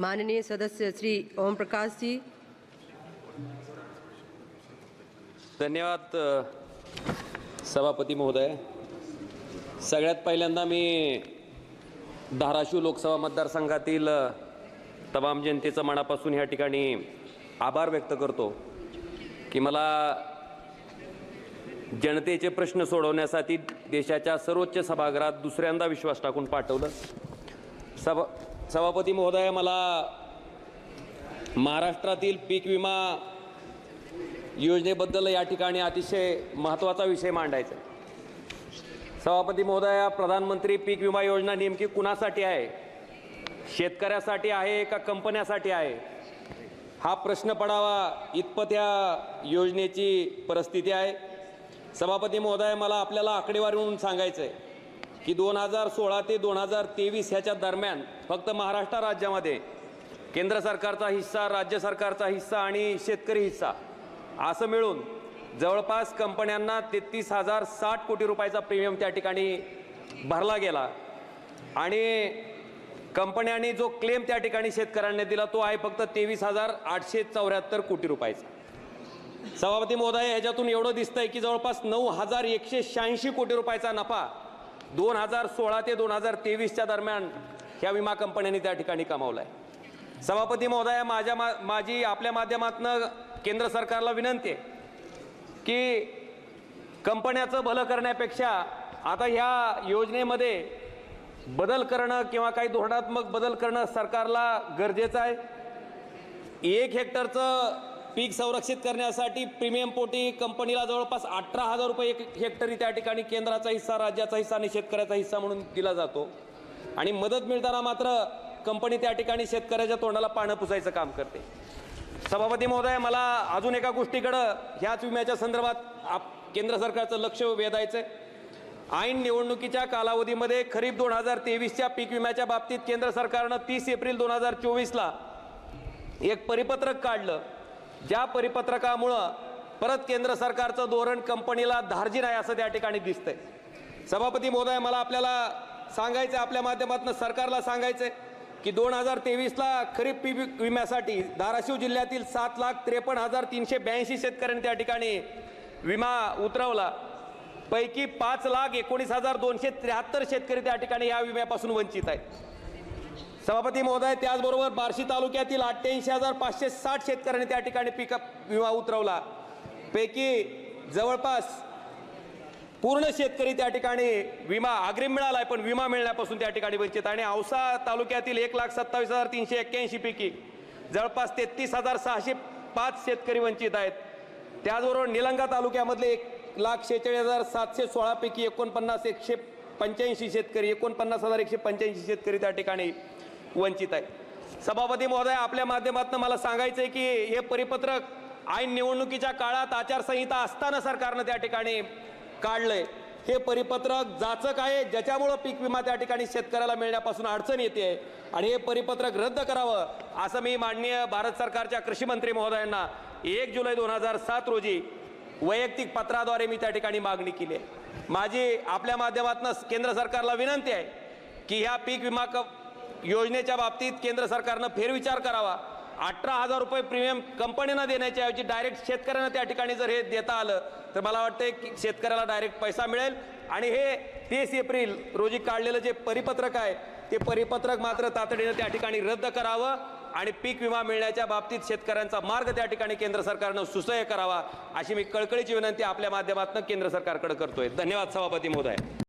माननीय सदस्य श्री ओम प्रकाश जी। धन्यवाद सभापती महोदय। सगळ्यात पहिल्यांदा मी धाराशिव लोकसभा मतदारसंघातील तमाम जनतेचं मनापासून या ठिकाणी आभार व्यक्त करतो की मला जनतेचे प्रश्न सोडवण्यासाठी देशाच्या सर्वोच्च सभागृहात दुसऱ्यांदा विश्वास टाकून पाठवलं। सभापती महोदय, मला महाराष्ट्रातील पीक विमा योजनेबद्दल या ठिकाणी अतिशय महत्त्वाचा विषय मांडायचा आहे। सभापती महोदय, प्रधानमंत्री पीक विमा योजना नेमकी कुणासाठी आहे? शेतकऱ्यासाठी आहे का कंपन्यासाठी आहे? हा प्रश्न पडावा इतपत या योजनेची परिस्थिती आहे। सभापती महोदय, मला आपल्याला आकडेवारीवरून सांगायचं आहे की 2016 ते 2023 ह्याच्या दरम्यान फक्त महाराष्ट्र राज्यामध्ये केंद्र सरकारचा हिस्सा, राज्य सरकारचा हिस्सा आणि शेतकरी हिस्सा असं मिळून जवळपास कंपन्यांना 33,060 कोटी रुपयाचा प्रीमियम त्या ठिकाणी भरला गेला आणि कंपन्यांनी जो क्लेम त्या ठिकाणी शेतकऱ्यांनी दिला तो आहे फक्त 23,874 कोटी रुपयाचा। सभापती महोदय, ह्याच्यातून एवढं दिसतंय की जवळपास 9,186 कोटी रुपयाचा नफा 2016 ते 2023च्या दरम्यान ह्या विमा कंपन्यांनी त्या ठिकाणी कमावला आहे। सभापती महोदय, माझी आपल्या माध्यमातून केंद्र सरकारला विनंती आहे की कंपन्याचं भलं करण्यापेक्षा आता ह्या योजनेमध्ये बदल करणं किंवा काही धोरणात्मक बदल करणं सरकारला गरजेचं आहे। 1 हेक्टरचं पीक संरक्षित करण्यासाठी प्रीमियम पोटी कंपनीला जवळपास 18,000 रुपये 1 हेक्टरी त्या ठिकाणी केंद्राचा हिस्सा, राज्याचा हिस्सा आणि शेतकऱ्याचा हिस्सा म्हणून दिला जातो आणि मदत मिळताना मात्र कंपनी त्या ठिकाणी शेतकऱ्याच्या तोंडाला पानं पुसायचं काम करते। सभापती महोदय, मला अजून एका गोष्टीकडं ह्याच विम्याच्या संदर्भात केंद्र सरकारचं लक्ष वेधायचं आहे। ऐन निवडणुकीच्या कालावधीमध्ये खरीप 2023च्या पीक विम्याच्या बाबतीत केंद्र सरकारनं 30 एप्रिल 2024ला एक परिपत्रक काढलं। ज्या परिपत्रकामुळं परत केंद्र सरकारचं धोरण कंपनीला धार्जिन आहे असं त्या ठिकाणी दिसतंय। सभापती महोदय, मला आपल्याला सांगायचं, आपल्या माध्यमातून सरकारला सांगायचंय की 2023ला खरीप पीक विम्यासाठी धाराशिव जिल्ह्यातील 7,53,382 शेतकऱ्यांनी त्या ठिकाणी विमा उतरवला। पैकी 5,19,273 शेतकरी त्या ठिकाणी या विम्यापासून वंचित आहेत। सभापती महोदय, त्याचबरोबर बार्शी तालुक्यातील 88,560 शेतकऱ्यांनी त्या ठिकाणी पीक विमा उतरवला। पैकी जवळपास पूर्ण शेतकरी त्या ठिकाणी विमा अग्रिम मिळाला आहे पण विमा मिळण्यापासून त्या ठिकाणी वंचित आहे। आणि औसा तालुक्यातील 1,27,381 पैकी जवळपास 33,605 शेतकरी वंचित आहेत। त्याचबरोबर निलंगा तालुक्यामधले 1,46,716 पैकी 49,185 शेतकरी 49,185 शेतकरी त्या ठिकाणी वंचित आहे। सभापती महोदय, आपल्या माध्यमातून मला सांगायचं आहे की हे परिपत्रक ऐन निवडणुकीच्या काळात आचारसंहिता असताना सरकारनं त्या ठिकाणी काढलंय। हे परिपत्रक जाचक आहे ज्याच्यामुळं पीक विमा त्या ठिकाणी शेतकऱ्याला मिळण्यापासून अडचण येते आणि हे परिपत्रक रद्द करावं असं मी माननीय भारत सरकारच्या कृषी मंत्री महोदयांना 1 जुलै 2007 रोजी वैयक्तिक पत्राद्वारे मी त्या ठिकाणी मागणी केली आहे। माझी आपल्या माध्यमातून केंद्र सरकारला विनंती आहे की ह्या पीक विमा योजनेच्या बाबतीत केंद्र सरकारनं फेरविचार करावा। 18,000 रुपये प्रीमियम कंपन्यांना देण्याच्या ऐवजी डायरेक्ट शेतकऱ्यांना त्या ठिकाणी जर हे देता आलं तर मला वाटतं की शेतकऱ्याला डायरेक्ट पैसा मिळेल आणि हे 30 एप्रिल रोजी काढलेलं जे परिपत्रक आहे ते परिपत्रक मात्र तातडीनं त्या ठिकाणी रद्द करावं आणि पीक विमा मिळण्याच्या बाबतीत शेतकऱ्यांचा मार्ग त्या ठिकाणी केंद्र सरकारनं सुसह्य करावा अशी मी कळकळीची विनंती आपल्या माध्यमातून केंद्र सरकारकडे करतोय। धन्यवाद सभापती महोदय।